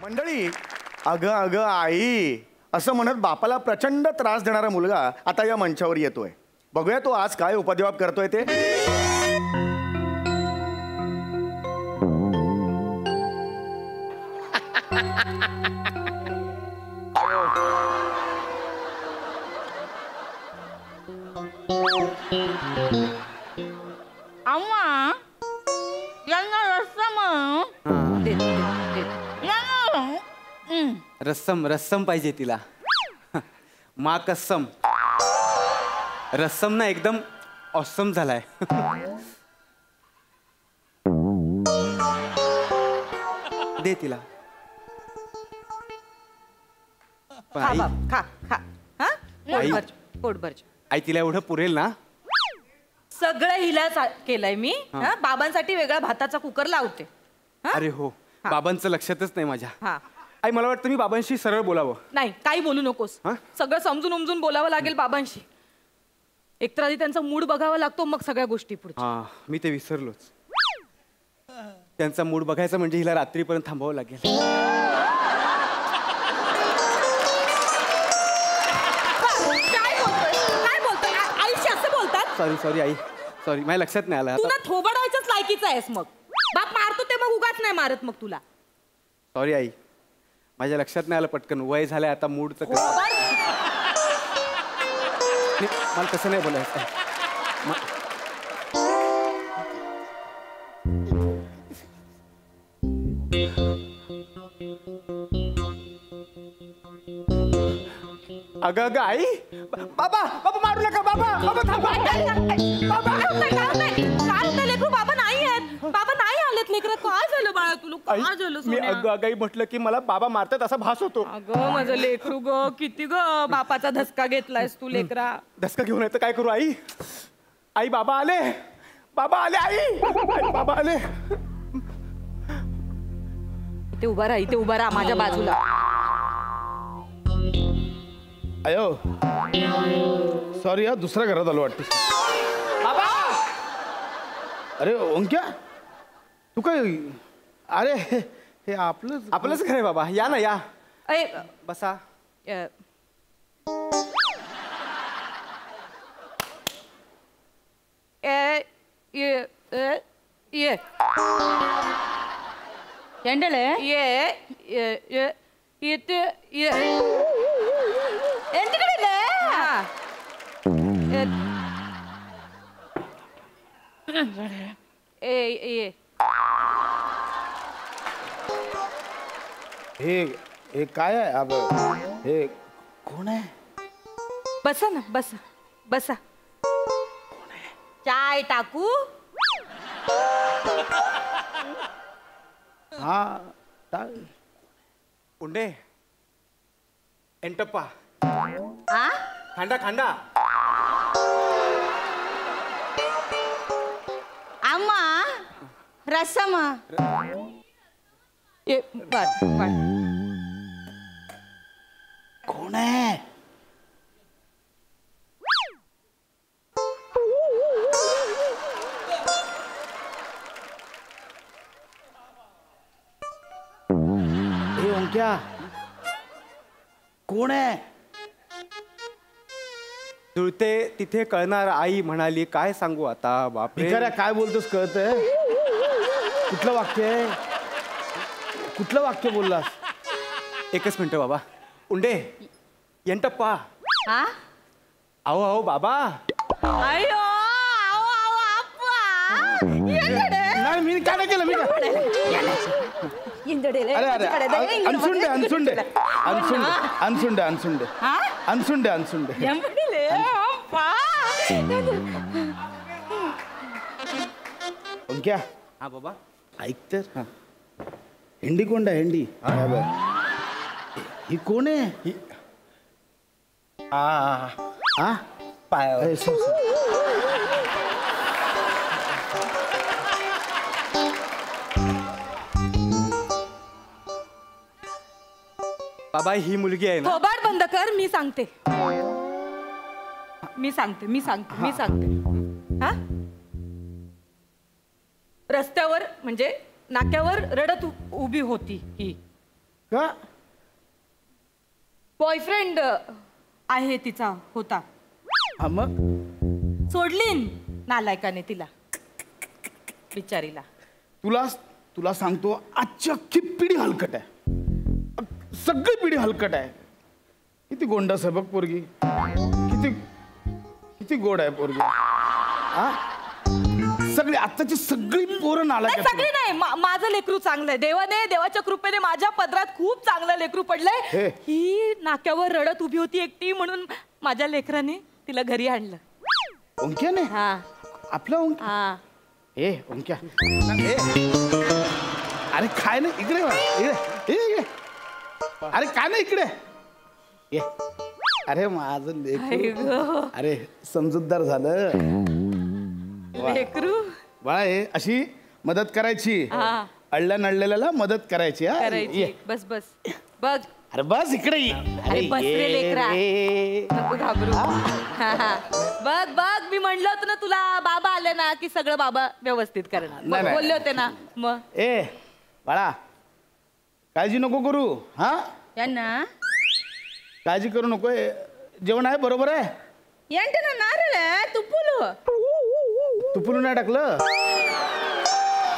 मंडळी, अगं अगं आई असं म्हणत बापाला प्रचंड त्रास देणारा मुलगा आता या मंचावर येतोय. बघूया तो आज काय उपद्व्याप करतोय ते. अम्मा यांना रस्सम रस्सम रस्सम पाहिजे तिला. मा कसम रस्सम ना एकदम ऑसम झालाय. दे तिला. खा बाप खा खा. हा आई. पोट भर. आई तिला एवढं पुरेल ना. सगळं हिला केलंय मी. बाबांसाठी वेगळा भाताचा कुकर लावते. अरे हो, बाबांचं लक्षातच नाही माझ्या. हा आई मला वाटतं मी बाबांशी सरळ बोलावं. नाही काही बोलू नकोस. सगळं समजून उमजून बोलावं लागेल बाबांशी. एकतर आधी त्यांचा मूड बघावा लागतो, मग सगळ्या गोष्टी पुढे. हा मी ते विसरलोच. त्यांचा मूड बघायचा म्हणजे हिला रात्रीपर्यंत थांबावं लागेल. काय बोलतोय आईशी असं बोलतात? सॉरी सॉरी आई, सॉरी माझ्या लक्षात नाही आलं. तू ना थोबडायच्याच लायकीचा आहेस. मग बाप मारतो ते मग उगाच नाही मारत मग तुला. सॉरी आई, माझ्या लक्षात नाही आलं पटकन. वय झालंय आता मूडचं. मला तसं नाही बोलायचं. अगं अगं आई, बाबा बाबा मारू नका. बाबा बाबा थांबा. बाबा नाही आहेत. बाबा नाही आलेत. लेकरं काय झालं बाळा तुला? काय झालं? मी अगं अगाई म्हटलं की मला बाबा मारतात असा भास होतो. अगं माझं लेकरू ग, किती ग बापाचा धसका घेतलायस तू लेकरा. धसका घेऊन येतं काय करू आई? आई बाबा आले. बाबा आले. आई बाबा आले. ते उभा राहा. इथे उभा राहा माझ्या बाजूला. अयो सॉरी यार, दुसऱ्या घरात आलो वाटतं. बाबा. अरे ओंक्या तू काय? अरे हे आपलंच घर आहे बाबा. या ना या. बसा. ये चंडल ये इथे ये. हे काय आहे? अब हे कोण आहे? बसा ना बसा बसा. चाय टाकू? हा उंडे एंटप्पा. हा खांडा खांडा. अम्मा रसम. कोण आहे? हे ओंक्या कोण आहे? जुळते तिथे कळणार. आई म्हणाली. काय सांगू आता बापरे. काय बोलतोस कळतंय? कुठलं वाक्य आहे? कुठलं वाक्य बोललास? एकच मिनिट बाबा. उंडे एंटप्पा. हा आओ आओ बाबा. अयो आओ आओ आप्पा. नाही मी काय केलं. मी अरे अरे अनसुंडे अनसुंडे अनसुंडे अनसुंडे अनसुंडे अनसुंडे अनसुंडे. ओंक्या. हा बाबा. ऐक तर. हेंडी कोंडा हेंडी. ही कोण आहे? ही हा पाय. बाबा ही मुलगी आहे ना. थोबाड बंद कर. मी सांगते. मी सांगते. हा रस्त्यावर म्हणजे नाक्यावर रडत उभी होती ही. का? बॉयफ्रेंड आहे तिचा होता. हा मग सोडलीन नालायकाने तिला बिचारीला. तुला सांगतो आजची अख्खी पिढी हलकट आहे. सगळी पिढी हलकट आहे. किती गोंडस आहे बघ पोरगी. किती गोड आहे पोरगी. हा सगळी आत्ताची सगळी पोरं नालायक आहेत. सगळी नाही माझं लेकरू चांगलंय. देवाच्या कृपेने माझ्या पदरात खूप चांगलं लेकरू पडलंय. ही नाक्यावर रडत उभी होती एकटी म्हणून माझ्या लेकराने तिला घरी आणलं. ओंक्याने? हा आपलं ओंक्या? हा. ए ओंक्या अरे काय नाही इकडे इकडे. अरे काय नाही इकडे ये. अरे माझं लेकरू अरे समजूतदार झालं लेकरू. बाळा हे अशी मदत करायची. अडल्या नडलेल्याला मदत करायची. करायची. बस बस बघ. अरे बस इकडे ये. अरे बस रे लेकरा. नको घाबरू. बघ बघ मी म्हणलं होतं ना तुला बाबा आले ना की सगळं बाबा व्यवस्थित करणार. बोलले होते ना मग. ए बाळा काळजी नको करू. हा यांना काळजी करू नको. जेवण आहे बरोबर आहे. यांना नारळ तुपुलू नाही टाकलं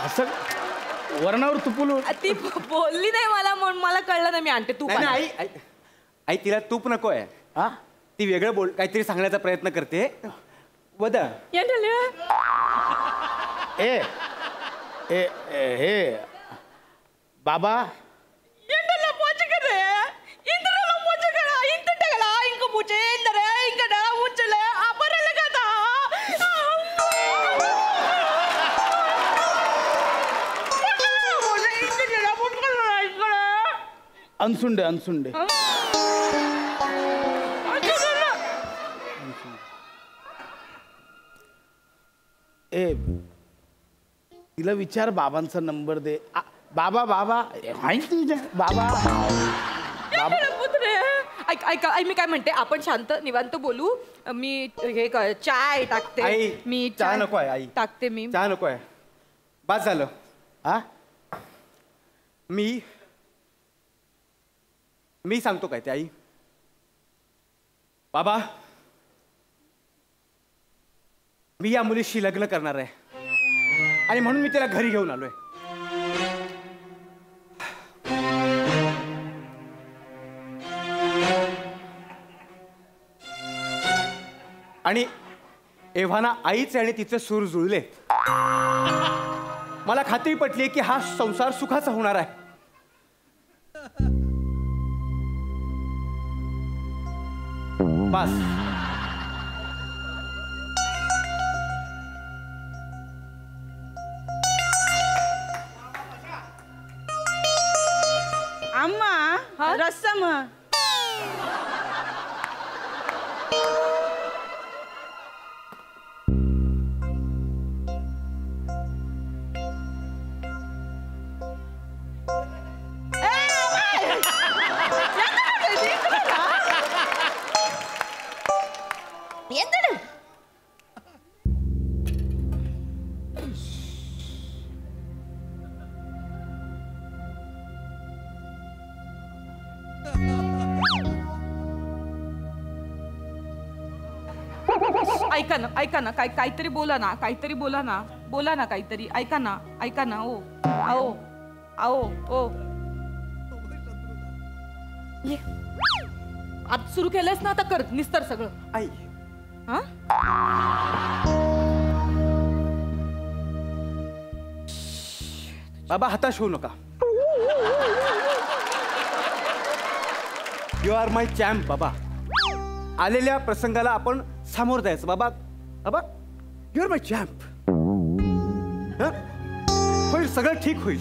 असं वरणावर तुपुलू. ती बोलली नाही मला म्हणून मला कळलं नाही. मी आणते तूप. आई आई तिला तूप नको आहे. हा ती वेगळं काहीतरी सांगण्याचा प्रयत्न करते. वदा ए ए हे बाबा अनसुंडे अनसुंडे. ए तिला विचार बाबांचा नंबर दे. बाबा बाबा बाबा ऐका मी काय म्हणते आपण शांत निवांत बोलू. मी हे चाय टाकते. आई, मी चहा नको आहे आई. टाकते मी. चहा नको आहे. बस झालं. हा मी सांगतो काय ते आई. बाबा मी या मुलीशी लग्न करणार आहे आणि म्हणून मी तिला घरी घेऊन आलोय. आणि एव्हाना आईचे आणि तिचे सूर जुळले. मला खात्री पटली की हा संसार सुखाचा होणार आहे. बस अम्मा रस्सम. ऐका ना काहीतरी बोला ना. बोला ना काहीतरी. ऐका ना ओ आओ आओ ओ ये आता सुरू केलंस ना आता कर निस्तर सगळं. आई हा बाबा हताश होऊ नका. यू आर माय चॅम्प बाबा. आलेल्या प्रसंगाला आपण सामोर जायचं बाबा. बाबा यू आर माय चॅम्प. होईल सगळं ठीक होईल.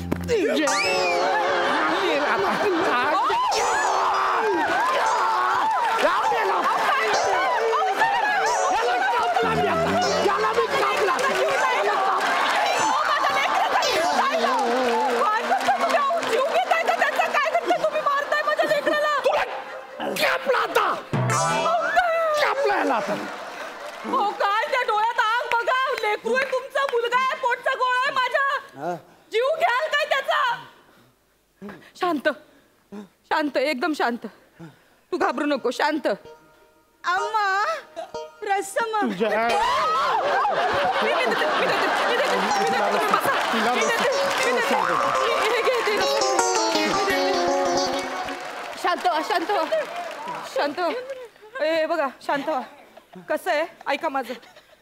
हो काय त्या डोळ्यात आग बघा. लेकरू आहे तुमचा मुलगा आहे पोटचा गोळा आहे माझ्या. जीव घ्याल काय त्याचा? शांत शांत एकदम शांत. तू घाबरू नको. शांत. अम्मा रस्सम शांत व्हा शांत व्हा शांत व्हा. ए बघा शांत व्हा. कसं आहे ऐका माझं.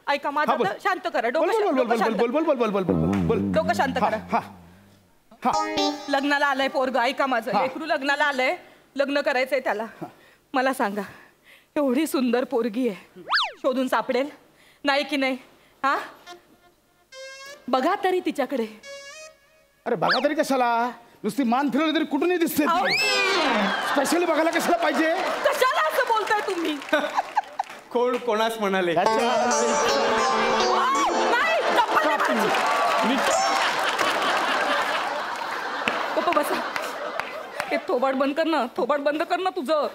ऐका माझं बोल. तर शांत करा. बोल बोल बोल बोल बोल बोल बोल बोल बोल बोल बोल. डोकं शांत करा. हा हा. लग्नाला आलंय पोरग. ऐका माझं. हा. लेकरू लग्नाला आलंय. लग्न करायचंय त्याला. मला सांगा एवढी सुंदर पोरगी आहे शोधून सापडेल नाही की नाही? हा बघा तरी तिच्याकडे. अरे बघा तरी कशाला? नुसती मान फिरवली तरी कुठूनही दिसते. अहो, स्पेशली बघायला कशाला पाहिजे? कशाला असं बोलताय तुम्ही? कोण कोणास म्हणाले? नाही, चप्पल नाही मारायची. गप्प बसा. ते थोबाड बंद कर ना. थोबाड बंद कर ना तुझं.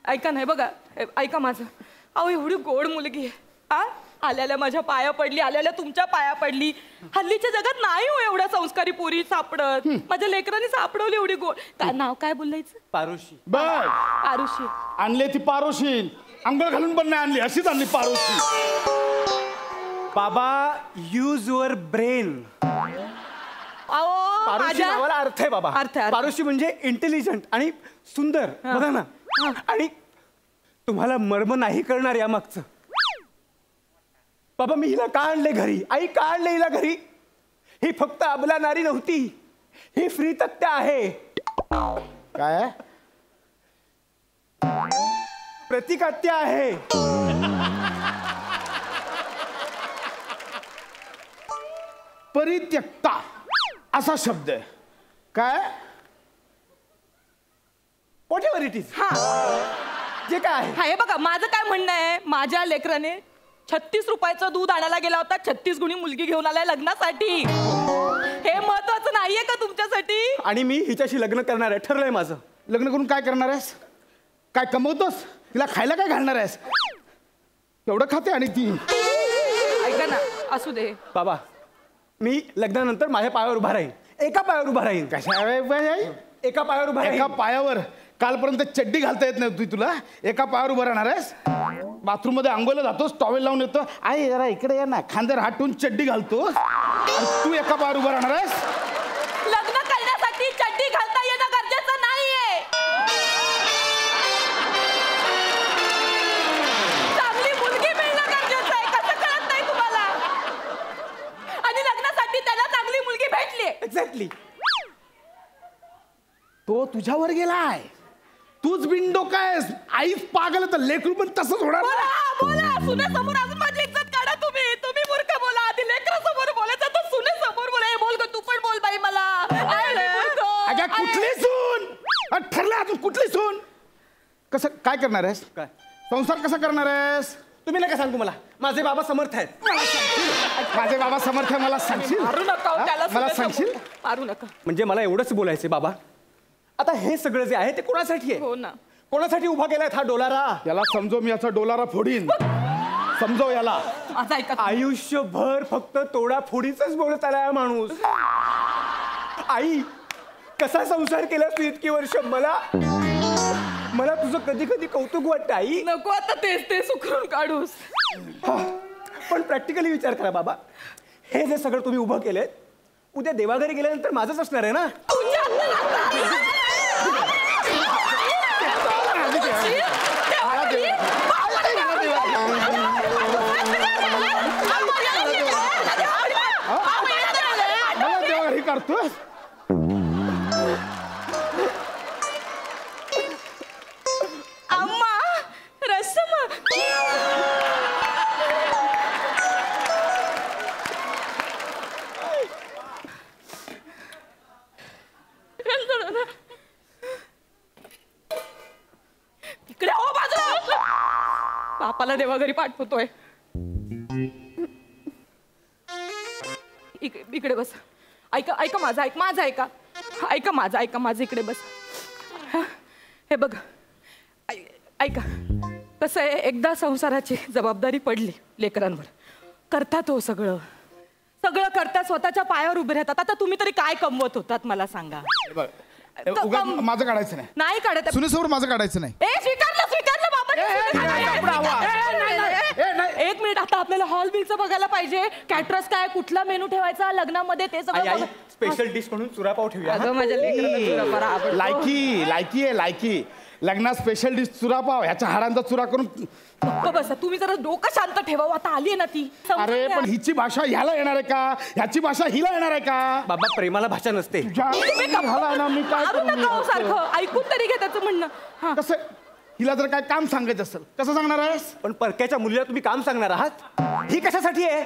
ऐका नाही बघा. ऐका माझं. अहो एवढी गोड मुलगी आहे. हा आल्याला माझ्या पाया पडली. आल्याला तुमच्या पाया पडली. हल्लीच्या जगात नाही हो एवढ्या संस्कारी पोरी सापडत. माझ्या लेकरांनी सापडवली एवढी गोड. काय नाव काय बोलायचं? पारुशी. बघ आरुषी. आणले ती पारोशी. अंघोळ घालून पण नाही आणली. अशीच आणली पारोशी. बाबा यूज युअर ब्रेन. अहो पारुशी माझ्या नावाला अर्थ आहे बाबा. अर्थ आहे. पारुशी म्हणजे इंटेलिजंट आणि सुंदर. बघा ना. आणि तुम्हाला मर्म नाही करणार या मागचं. बाबा मी हिला का आणले घरी? आई का आणले हिला घरी? ही फक्त अबला नारी नव्हती. ही फ्री तक्त्या आहे. काय प्रतिकात्या आहे. परित्यक्ता असा शब्द आहे. काय व्हॉट एव्हर इट इज. हा जे काय आहे. हा हे बघा माझं काय म्हणणं आहे. माझ्या लेकराने 36 रुपयाचं दूध आणायला गेला होता. 36 गुणी मुलगी घेऊन आलाय लग्नासाठी. हे महत्वाचं नाहीये का तुमच्यासाठी? आणि मी हिच्याशी लग्न करणार आहे. ठरलंय माझं. लग्न करून काय करणार आहेस? काय कमवतोस? तिला खायला काय घालणार आहेस? एवढं खाते आणि ती. ऐका ना असू दे. बाबा मी लग्नानंतर माझ्या पायावर उभा राहीन. एका पायावर उभा राहीन. कशा एका पायावर उभा एका राहीन. पायावर? कालपर्यंत चड्डी घालता येत नव्हती तुला. एका पायावर उभं राहणार आहेस? बाथरूम मध्ये आंघोळीला जातोस, टॉवेल लावून येतो. आई जरा इकडे या ना. खांद्यावर हात ठेवून चड्डी घालतो. तू एका पायावर उभं राहणार आहेस? लग्न करण्यासाठी चड्डी घालता येणं गरजेचं नाहीये. चांगली मुलगी मिळणं गरजेचं आहे. कसं कळत नाही तुम्हाला? आणि लग्नासाठी त्याला चांगली मुलगी भेटली. एक्झॅक्टली. तो तुझ्यावर गेलाय. तूच बिंडो काय? आईच पागल तर लेकरू पण तसंच होणार. बोला बोला. सुनेसमोर अजून माझी इज्जत काढा तुम्ही. तुम्ही मूर्ख बोला. आधी लेकरासमोर बोलायचं तर सुनेसमोर बोला. हे बोल ग तू पण बोल बाई मला. अरे मूर्ख. अगं कुठली सून? ठरलं अजून कुठली सून? कसं काय करणार आहेस? काय? संसार कसा करणार आहेस? तुम्ही नका सांगू मला. माझे बाबा समर्थ आहेत. माझे बाबा समर्थ आहे. मला सांगशील? मारू नका हो त्याला. मला सुनेसमोर. सांगशील? मारू नका. म्हणजे मला एवढंच बोलायचंय बाबा. आता हे सगळं जे आहे ते कोणासाठी आहे? हो ना. कोणासाठी उभा केलाय हा डोलारा? याला समजव. मी याचा डोलारा फोडीन. समजव याला. माझा ऐका. आयुष्यभर फक्त तोडाफोडीच बोलत आलाय हा माणूस. आई कसा संसार केलास तू इतकी वर्ष? मला तुझं कधी कधी कौतुक वाटतं आई. नको आता तेच ते सुखरून काढूस. पण प्रॅक्टिकली विचार करा बाबा. हे जे सगळं तुम्ही उभं केलंय उद्या देवाघरी गेल्यानंतर माझंच असणार आहे ना. मला देवाघरी काढतोय. अम्मा रस्सम इकडे हो बाजूला. बापाला देवाघरी पाठवतोय. इकडे बस. ऐका ऐका माझं. माझं ऐका. ऐका माझं इकडे बस. हे बघ ऐका. कसं आहे एकदा संसाराची जबाबदारी पडली लेकरांवर करतात हो सगळं सगळं करतात, स्वतःच्या पायावर उभे राहतात. आता तुम्ही तरी काय कमवत होतात मला सांगा. बघ, उगाच माझं काढायचं नाही. नाही काढत. सुनेसमोर माझं काढायचं नाही. स्वीकारलं बाबा. एक मिनिट, आता आपल्याला हॉल बिलचं बघायला पाहिजे. कॅटरस काय, कुठला मेनू ठेवायचा लग्नामध्ये ते सगळं. स्पेशल डिश म्हणून चुरापाव ठेवूया. माझ्या लेकराला लायकी आहे लायकी. लग्नात स्पेशल डिश चुरापाव, ह्याच्या हाडांचा चुरा करून. बस तुम्ही जरा डोकं शांत ठेवा. आता आली ना ती. अरे पण हिची भाषा ह्याला येणार आहे का, ह्याची भाषा हिला येणार आहे का? बाबा प्रेमाला भाषा नसते. झाला ना, मी काय मारू नका हो सारखं. ऐकून तरी घे त्याचं म्हणणं. हा. कसं हिला जर काय काम सांगायचं असेल कसं सांगणार आहेस? पण परक्याच्या मुलीला तुम्ही काम सांगणार आहात? ही कशासाठी आहे?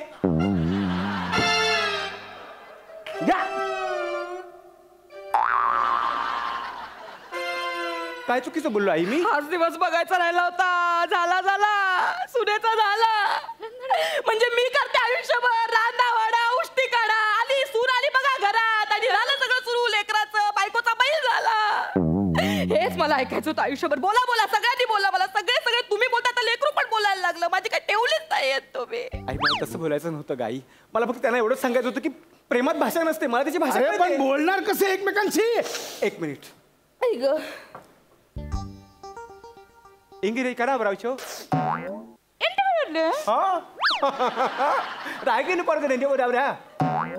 काय चुकीचं बोललो आई मी? हाच दिवस बघायचा राहिला होता. झाला सुनेचा झाला. म्हणजे मी करते आयुष्यभर रांदा वाडा उष्टी काढा. आली सून आली बघा घरात आणि झालं सगळं सुरू. लेकराचं बायकोचा बैल झाला. हेच मला ऐकायचं होतं आयुष्यभर. बोला सगळ्यांनी बोला. मला सगळे तुम्ही बोलता, तर लेकरू पण बोलायला लागलं. माझी काही ठेवलीच नाही येत तुम्ही. आई मला तसं बोलायचं नव्हतं गाई. मला फक्त त्यांना एवढंच सांगायचं होतं की प्रेमात भाषा नसते. मला त्याची भाषा अरे पण बोलणार कसे एकमेकांशी? एक मिनिट. इंगिरे करा बरावचो. रायगीन पर्ग नेंदे बोलावऱ्या.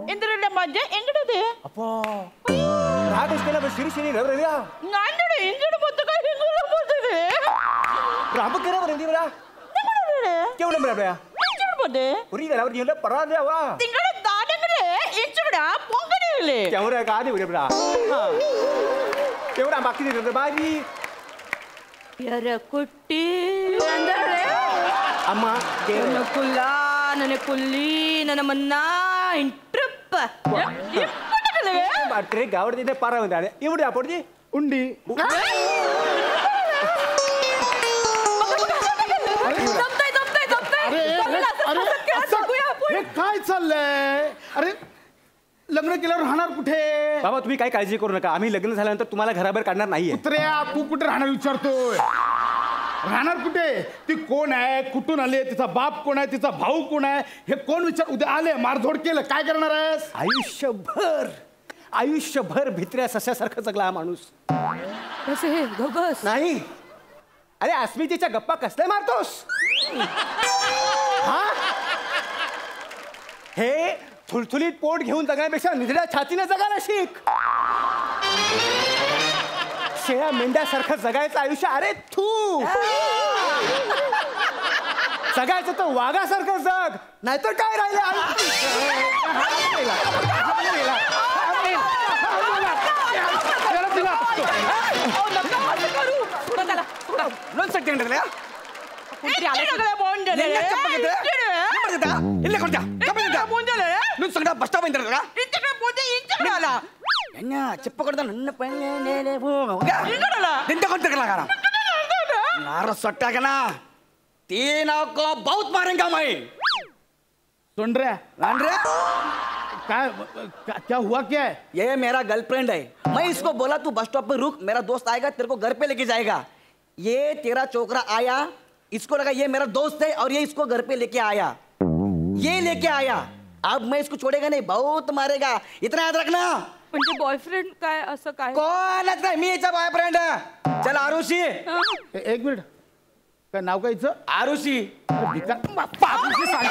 इंद्रला मजा इंद्रदे अप्पा राग उसकेला बशिरी शिरी रवऱ्या. नांदडे इंद्र बोलतो काय इंद्र बोलतो रे. राब करा बरेंदी बरा. केवढं बरावऱ्या? इंद्र बोलते पुरी गेल्यावर गेलं परा द्यावा. तिंगडे दाडंगडे इंद्रडा पोंगडीले केवढं का दे बरे बरा. केवढा बाकी दे बाजी. यार कुट्टी अम्मा ನನ್ನ ಕುಲ್ಲ ನನ್ನ ಕುಲ್ಲಿ ನನ್ನ ಮನ್ನ ಇಂಟ್ರಿಪ್ बाटरे गावडे पारा म्हणते एवढी आपडजी उंडी. हे काय चाललंय? अरे लग्न केल्यावर राहणार कुठे? बाबा तुम्ही काय काळजी करू नका. आम्ही लग्न झाल्यानंतर तुम्हाला घराबाहेर काढणार नाहीये. कुत्र्या तू कुठे राहणार विचारतोय? राहणार कुठे? ती कोण आहे, कुठून आले, तिचा बाप कोण आहे, तिचा भाऊ कोण आहे, हे कोण विचार? उद्या आले मारधोड केलं काय करणार आहेस? आयुष्यभर भित्र्या सस्यासारखं जगला हा माणूस. नाही अरे अस्मितेच्या गप्पा कसल्या मारतोस? हा हे थुलथुलीत पोट घेऊन जगण्यापेक्षा निधड्या छातीने जगायला शिक. शेळ्या मेंढ्यासारखं जगायचं आयुष्य. अरे तू जगायचं तर वाघासारखं जग, नाहीतर काय राहिलं. చెప్పకూడదు నన్ను सट्टागना तीन को बहुत मारेंगा मैं. सुन रहा क्या हुआ क्या है? ये मेरा गर्लफ्रेंड है. मैं इसको बोला तू बस स्टॉप पे रुक, मेरा दोस्त आएगा तेरे को घर पे लेके जाएगा. ये तेरा छोकरा आया, इसको लगा ये मेरा दोस्त है और ये इसको घर पे लेके आया. ये लेके आया, अब मैं इसको छोड़ेगा नहीं, बहुत मारेगा, इतना याद रखना. म्हणजे बॉयफ्रेंड काय असं काय? कोणच नाही, मी याचा बॉयफ्रेंड. चल आरुषी. एक मिनिट, काय नाव काय हिचं? आरुषी. सांगतो